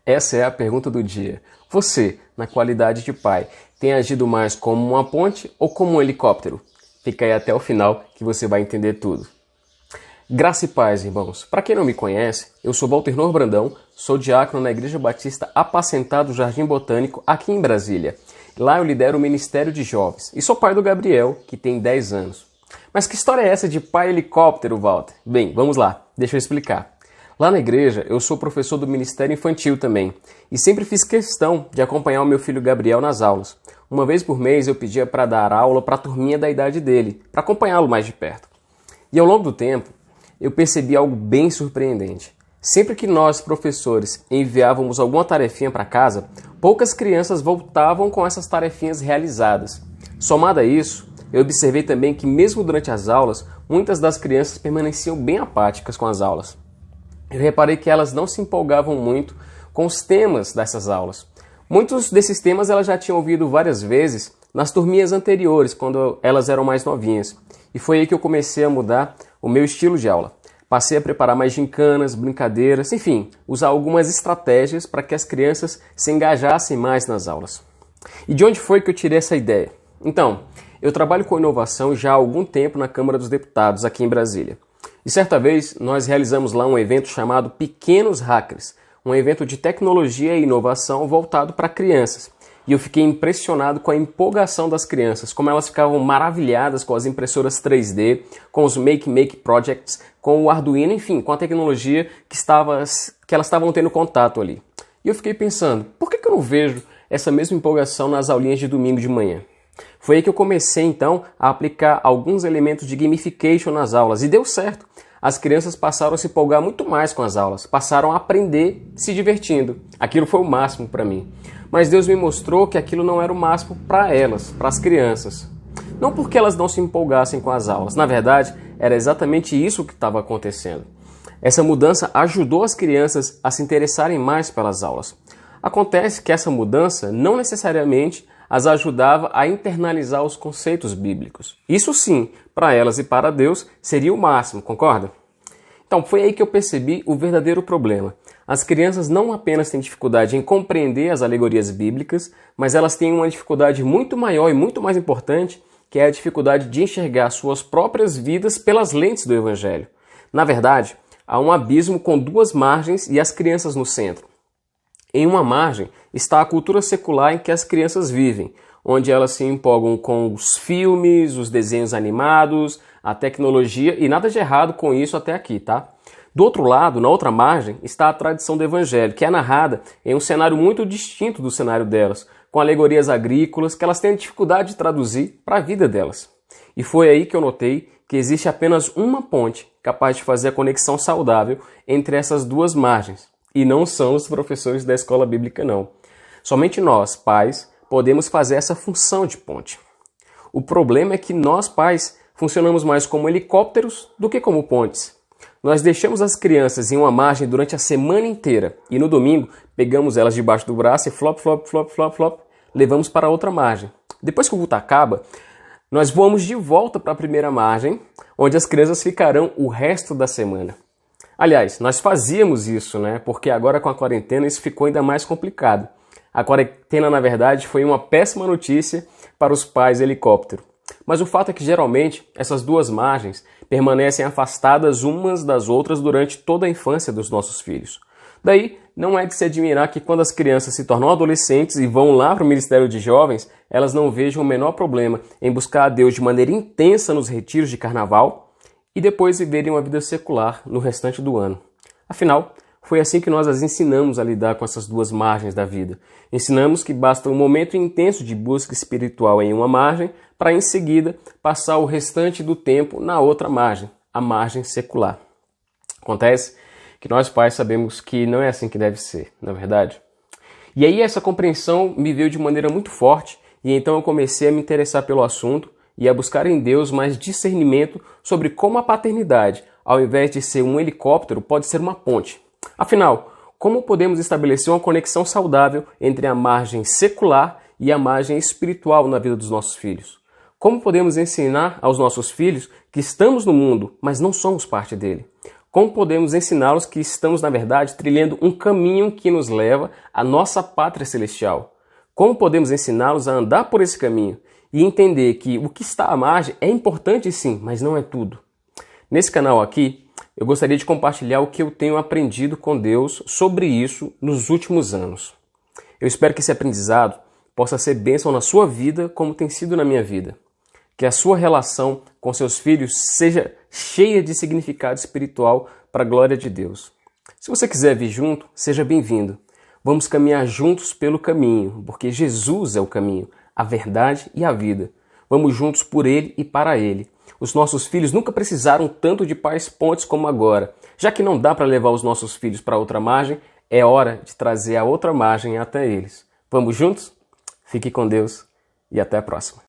Essa é a pergunta do dia. Você, na qualidade de pai, tem agido mais como uma ponte ou como um helicóptero? Fica aí até o final que você vai entender tudo. Graça e paz, irmãos. Para quem não me conhece, eu sou Valternor Brandão, sou diácono na Igreja Batista Apacentado do Jardim Botânico, aqui em Brasília. Lá eu lidero o Ministério de Jovens e sou pai do Gabriel, que tem 10 anos. Mas que história é essa de pai helicóptero, Walter? Bem, vamos lá, deixa eu explicar. Lá na igreja, eu sou professor do Ministério Infantil também, e sempre fiz questão de acompanhar o meu filho Gabriel nas aulas. Uma vez por mês eu pedia para dar aula para a turminha da idade dele, para acompanhá-lo mais de perto. E ao longo do tempo, eu percebi algo bem surpreendente. Sempre que nós, professores, enviávamos alguma tarefinha para casa, poucas crianças voltavam com essas tarefinhas realizadas. Somado a isso, eu observei também que mesmo durante as aulas, muitas das crianças permaneciam bem apáticas com as aulas. Eu reparei que elas não se empolgavam muito com os temas dessas aulas. Muitos desses temas elas já tinham ouvido várias vezes nas turminhas anteriores, quando elas eram mais novinhas. E foi aí que eu comecei a mudar o meu estilo de aula. Passei a preparar mais gincanas, brincadeiras, enfim, usar algumas estratégias para que as crianças se engajassem mais nas aulas. E de onde foi que eu tirei essa ideia? Então, eu trabalho com inovação já há algum tempo na Câmara dos Deputados, aqui em Brasília. E certa vez nós realizamos lá um evento chamado Pequenos Hackers, um evento de tecnologia e inovação voltado para crianças. E eu fiquei impressionado com a empolgação das crianças, como elas ficavam maravilhadas com as impressoras 3D, com os Make Projects, com o Arduino, enfim, com a tecnologia que elas estavam tendo contato ali. E eu fiquei pensando, por que eu não vejo essa mesma empolgação nas aulinhas de domingo de manhã? Foi aí que eu comecei então a aplicar alguns elementos de gamification nas aulas e deu certo. As crianças passaram a se empolgar muito mais com as aulas, passaram a aprender se divertindo. Aquilo foi o máximo para mim. Mas Deus me mostrou que aquilo não era o máximo para elas, para as crianças. Não porque elas não se empolgassem com as aulas, na verdade era exatamente isso que estava acontecendo. Essa mudança ajudou as crianças a se interessarem mais pelas aulas. Acontece que essa mudança não necessariamente as ajudava a internalizar os conceitos bíblicos. Isso sim, para elas e para Deus, seria o máximo, concorda? Então foi aí que eu percebi o verdadeiro problema. As crianças não apenas têm dificuldade em compreender as alegorias bíblicas, mas elas têm uma dificuldade muito maior e muito mais importante, que é a dificuldade de enxergar suas próprias vidas pelas lentes do Evangelho. Na verdade, há um abismo com duas margens e as crianças no centro. Em uma margem está a cultura secular em que as crianças vivem, onde elas se empolgam com os filmes, os desenhos animados, a tecnologia e nada de errado com isso até aqui, tá? Do outro lado, na outra margem, está a tradição do Evangelho, que é narrada em um cenário muito distinto do cenário delas, com alegorias agrícolas que elas têm dificuldade de traduzir para a vida delas. E foi aí que eu notei que existe apenas uma ponte capaz de fazer a conexão saudável entre essas duas margens. E não são os professores da escola bíblica, não. Somente nós, pais, podemos fazer essa função de ponte. O problema é que nós, pais, funcionamos mais como helicópteros do que como pontes. Nós deixamos as crianças em uma margem durante a semana inteira e no domingo pegamos elas debaixo do braço e flop, levamos para a outra margem. Depois que o culto acaba, nós voamos de volta para a primeira margem, onde as crianças ficarão o resto da semana. Aliás, nós fazíamos isso, né? Porque agora com a quarentena isso ficou ainda mais complicado. A quarentena, na verdade, foi uma péssima notícia para os pais helicóptero. Mas o fato é que geralmente essas duas margens permanecem afastadas umas das outras durante toda a infância dos nossos filhos. Daí, não é de se admirar que quando as crianças se tornam adolescentes e vão lá para o Ministério de Jovens, elas não vejam o menor problema em buscar a Deus de maneira intensa nos retiros de carnaval e depois viverem uma vida secular no restante do ano. Afinal, foi assim que nós as ensinamos a lidar com essas duas margens da vida. Ensinamos que basta um momento intenso de busca espiritual em uma margem para, em seguida, passar o restante do tempo na outra margem, a margem secular. Acontece que nós pais sabemos que não é assim que deve ser, não é verdade? E aí essa compreensão me veio de maneira muito forte e então eu comecei a me interessar pelo assunto e a buscar em Deus mais discernimento sobre como a paternidade, ao invés de ser um helicóptero, pode ser uma ponte. Afinal, como podemos estabelecer uma conexão saudável entre a margem secular e a margem espiritual na vida dos nossos filhos? Como podemos ensinar aos nossos filhos que estamos no mundo, mas não somos parte dele? Como podemos ensiná-los que estamos, na verdade, trilhando um caminho que nos leva à nossa pátria celestial? Como podemos ensiná-los a andar por esse caminho e entender que o que está à margem é importante sim, mas não é tudo? Nesse canal aqui, eu gostaria de compartilhar o que eu tenho aprendido com Deus sobre isso nos últimos anos. Eu espero que esse aprendizado possa ser bênção na sua vida como tem sido na minha vida. Que a sua relação com seus filhos seja cheia de significado espiritual para a glória de Deus. Se você quiser vir junto, seja bem-vindo. Vamos caminhar juntos pelo caminho, porque Jesus é o caminho, a verdade e a vida. Vamos juntos por Ele e para Ele. Os nossos filhos nunca precisaram tanto de pais pontes como agora. Já que não dá para levar os nossos filhos para outra margem, é hora de trazer a outra margem até eles. Vamos juntos? Fique com Deus e até a próxima.